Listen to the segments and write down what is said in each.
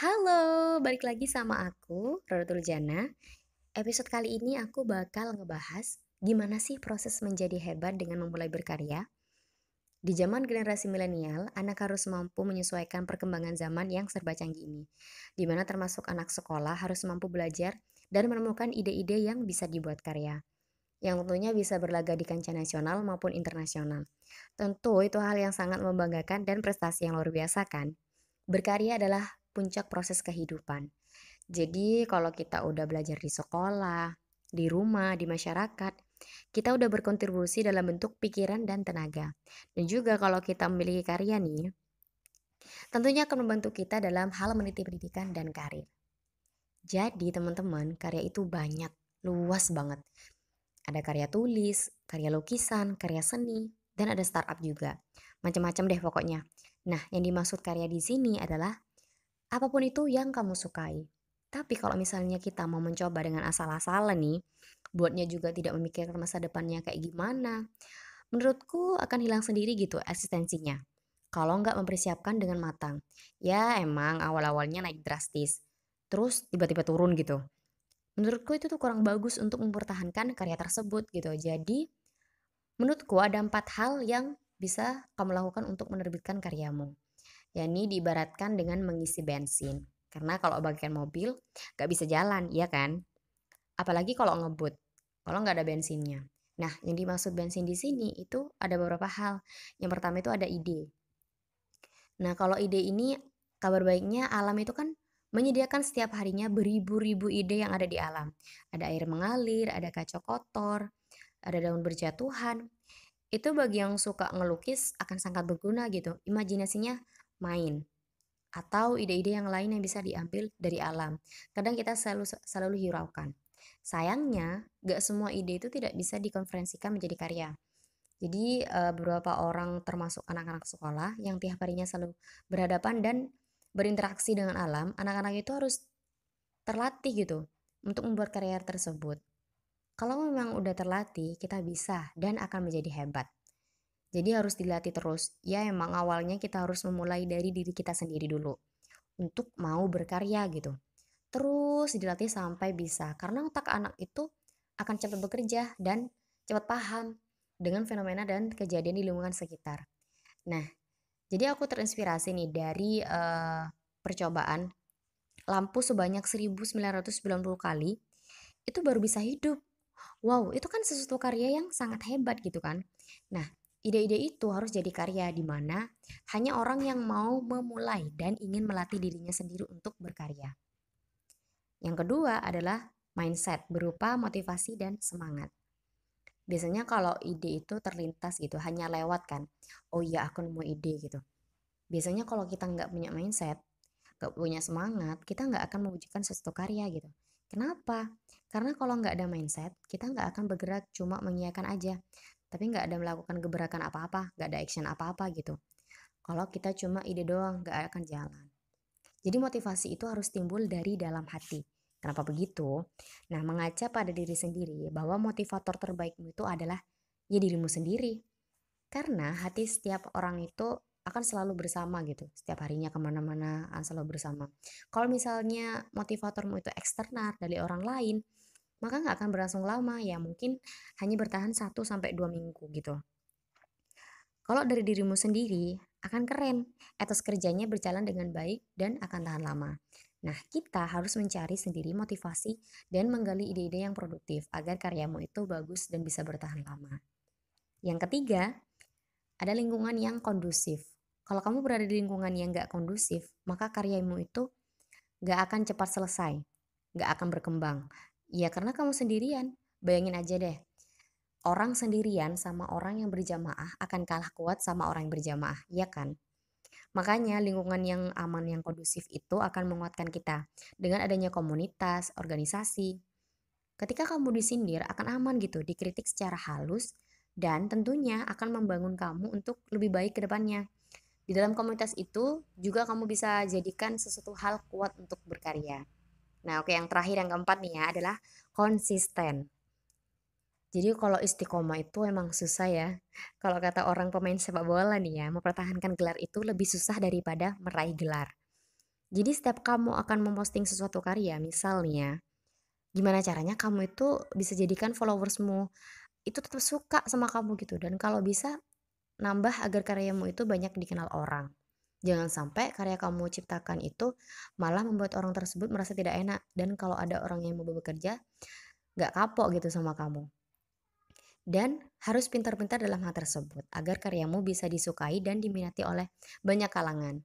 Halo, balik lagi sama aku, Roro Jana. Episode kali ini aku bakal ngebahas gimana sih proses menjadi hebat dengan memulai berkarya. Di zaman generasi milenial, anak harus mampu menyesuaikan perkembangan zaman yang serba canggih ini, di mana termasuk anak sekolah harus mampu belajar dan menemukan ide-ide yang bisa dibuat karya, yang tentunya bisa berlaga di kancah nasional maupun internasional. Tentu itu hal yang sangat membanggakan dan prestasi yang luar biasa kan. Berkarya adalah puncak proses kehidupan. Jadi kalau kita udah belajar di sekolah, di rumah, di masyarakat, kita udah berkontribusi dalam bentuk pikiran dan tenaga. Dan juga kalau kita memiliki karya nih, tentunya akan membantu kita dalam hal meniti pendidikan dan karir. Jadi teman-teman, karya itu banyak, luas banget. Ada karya tulis, karya lukisan, karya seni, dan ada startup juga. Macam-macam deh pokoknya. Nah, yang dimaksud karya di sini adalah apapun itu yang kamu sukai. Tapi kalau misalnya kita mau mencoba dengan asal-asalan nih, buatnya juga tidak memikirkan masa depannya kayak gimana, menurutku akan hilang sendiri gitu eksistensinya. Kalau nggak mempersiapkan dengan matang. Ya emang awal-awalnya naik drastis, terus tiba-tiba turun gitu. Menurutku itu tuh kurang bagus untuk mempertahankan karya tersebut gitu. Jadi menurutku ada 4 hal yang bisa kamu lakukan untuk menerbitkan karyamu. Yakni diibaratkan dengan mengisi bensin. Karena kalau bagian mobil gak bisa jalan, iya kan? Apalagi kalau ngebut, kalau nggak ada bensinnya. Nah, yang dimaksud bensin di sini itu ada beberapa hal. Yang pertama itu ada ide. Nah, kalau ide ini kabar baiknya alam itu kan menyediakan setiap harinya beribu-ribu ide yang ada di alam. Ada air mengalir, ada kaca kotor, ada daun berjatuhan. Itu bagi yang suka ngelukis akan sangat berguna gitu. Imajinasinya main atau ide-ide yang lain yang bisa diambil dari alam. Kadang kita selalu selalu hiraukan. Sayangnya, gak semua ide itu tidak bisa dikonferensikan menjadi karya. Jadi beberapa orang termasuk anak-anak sekolah yang tiap harinya selalu berhadapan dan berinteraksi dengan alam, anak-anak itu harus terlatih gitu untuk membuat karya tersebut. Kalau memang udah terlatih, kita bisa dan akan menjadi hebat. Jadi harus dilatih terus. Ya emang awalnya kita harus memulai dari diri kita sendiri dulu untuk mau berkarya gitu. Terus dilatih sampai bisa, karena otak anak itu akan cepat bekerja dan cepat paham dengan fenomena dan kejadian di lingkungan sekitar. Nah, jadi aku terinspirasi nih dari percobaan lampu sebanyak 1990 kali itu baru bisa hidup. Wow, itu kan sesuatu karya yang sangat hebat gitu kan. Nah, ide-ide itu harus jadi karya di mana hanya orang yang mau memulai dan ingin melatih dirinya sendiri untuk berkarya. Yang kedua adalah mindset berupa motivasi dan semangat. Biasanya kalau ide itu terlintas gitu, hanya lewat kan. Oh iya aku nemu ide gitu. Biasanya kalau kita nggak punya mindset, nggak punya semangat, kita nggak akan mewujudkan sesuatu karya gitu. Kenapa? Karena kalau nggak ada mindset, kita nggak akan bergerak cuma mengiyakan aja. Tapi nggak ada melakukan gebrakan apa-apa, nggak ada action apa-apa gitu. Kalau kita cuma ide doang, nggak akan jalan. Jadi motivasi itu harus timbul dari dalam hati. Kenapa begitu? Nah, mengaca pada diri sendiri bahwa motivator terbaikmu itu adalah ya dirimu sendiri. Karena hati setiap orang itu akan selalu bersama gitu. Setiap harinya kemana-mana akan selalu bersama. Kalau misalnya motivatormu itu eksternal dari orang lain, maka nggak akan berlangsung lama ya. Mungkin hanya bertahan 1 sampai 2 minggu gitu. Kalau dari dirimu sendiri, akan keren. Etos kerjanya berjalan dengan baik dan akan tahan lama. Nah, kita harus mencari sendiri motivasi dan menggali ide-ide yang produktif agar karyamu itu bagus dan bisa bertahan lama. Yang ketiga, ada lingkungan yang kondusif. Kalau kamu berada di lingkungan yang gak kondusif, maka karyamu itu gak akan cepat selesai, gak akan berkembang. Ya karena kamu sendirian. Bayangin aja deh, orang sendirian sama orang yang berjamaah akan kalah kuat sama orang yang berjamaah, ya kan? Makanya lingkungan yang aman yang kondusif itu akan menguatkan kita dengan adanya komunitas, organisasi. Ketika kamu disindir akan aman gitu, dikritik secara halus dan tentunya akan membangun kamu untuk lebih baik ke depannya. Di dalam komunitas itu juga kamu bisa jadikan sesuatu hal kuat untuk berkarya. Nah, oke yang terakhir yang keempat nih ya adalah konsisten. Jadi kalau istiqomah itu emang susah ya. Kalau kata orang pemain sepak bola nih ya, mempertahankan gelar itu lebih susah daripada meraih gelar. Jadi setiap kamu akan memposting sesuatu karya, misal nih ya, gimana caranya kamu itu bisa jadikan followersmu itu tetap suka sama kamu gitu, dan kalau bisa nambah agar karyamu itu banyak dikenal orang. Jangan sampai karya kamu ciptakan itu malah membuat orang tersebut merasa tidak enak, dan kalau ada orang yang mau bekerja nggak kapok gitu sama kamu. Dan harus pintar-pintar dalam hal tersebut agar karyamu bisa disukai dan diminati oleh banyak kalangan.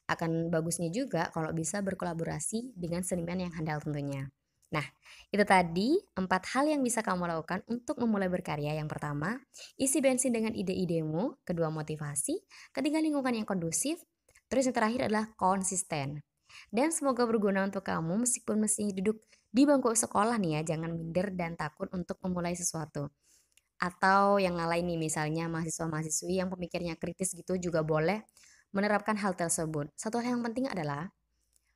Akan bagusnya juga kalau bisa berkolaborasi dengan seniman yang handal tentunya. Nah, itu tadi 4 hal yang bisa kamu lakukan untuk memulai berkarya. Yang pertama, isi bensin dengan ide-idemu. Kedua, motivasi. Ketiga, lingkungan yang kondusif. Terus yang terakhir adalah konsisten. Dan semoga berguna untuk kamu meskipun masih duduk di bangku sekolah nih ya. Jangan minder dan takut untuk memulai sesuatu. Atau yang lain nih, misalnya mahasiswa-mahasiswi yang pemikirnya kritis gitu juga boleh menerapkan hal tersebut. Satu hal yang penting adalah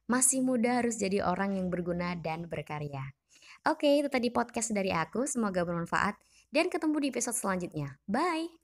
masih muda harus jadi orang yang berguna dan berkarya. Oke, itu tadi podcast dari aku. Semoga bermanfaat dan ketemu di episode selanjutnya. Bye.